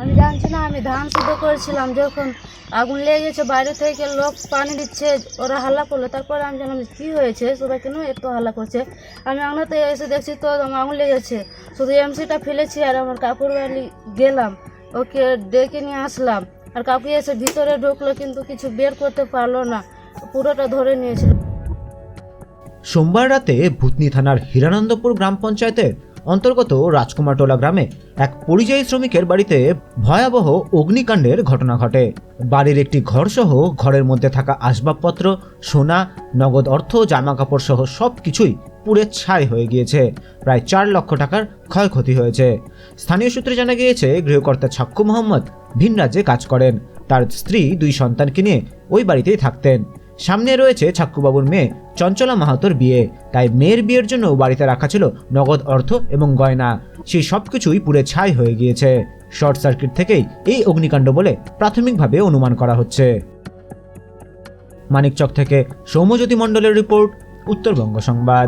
আমি জানছি না, আমি ধান সিদ্ধ করেছিলাম, যখন আগুন লেগে গেছে বাইরে থেকে লোক পানি দিচ্ছে, ওরা হাল্লা করলো। তারপরে আমি জানলাম কী হয়েছে, সবাই কেন এত হাল্লা করছে। আমি আঙুলাতে এসে দেখছি তো আমার আঙুল লেগেছে, শুধু এমসিটা ফেলেছি আর আমার কাকুর বাড়ি গেলাম, ওকে ডেকে নিয়ে আসলাম। আর কাকু এসে ভিতরে ঢুকলো কিন্তু কিছু বের করতে পারলো না, পুরোটা ধরে নিয়েছিল। সোমবার রাতে ভূতনি থানার হিরানন্দপুর গ্রাম পঞ্চায়েতের অন্তর্গত রাজকুমারটোলা গ্রামে এক পরিযায়ী শ্রমিকের বাড়িতে ভয়াবহ অগ্নিকাণ্ডের ঘটনা ঘটে। বাড়ির একটি ঘরসহ ঘরের মধ্যে থাকা আসবাবপত্র, সোনা, নগদ অর্থ, জামাকাপড় সহ সব কিছুই পুড়ে ছাই হয়ে গিয়েছে। প্রায় 4 লক্ষ টাকার ক্ষয়ক্ষতি হয়েছে। স্থানীয় সূত্রে জানা গিয়েছে, গৃহকর্তা ছাক্কু মোহাম্মদ ভিন রাজ্যে কাজ করেন। তার স্ত্রী 2 সন্তানকে নিয়ে ওই বাড়িতেই থাকতেন। সামনে রয়েছে ছাক্কুবাবুর মেয়ে চঞ্চলা মাহাতোর বিয়ে, তাই মেয়ের বিয়ের জন্য বাড়িতে রাখা ছিল নগদ অর্থ এবং গয়না। সেই সবকিছুই পুড়ে ছাই হয়ে গিয়েছে। শর্ট সার্কিট থেকেই এই অগ্নিকাণ্ড বলে প্রাথমিকভাবে অনুমান করা হচ্ছে। মানিকচক থেকে সৌম্যজ্যোতি মণ্ডলের রিপোর্ট, উত্তরবঙ্গ সংবাদ।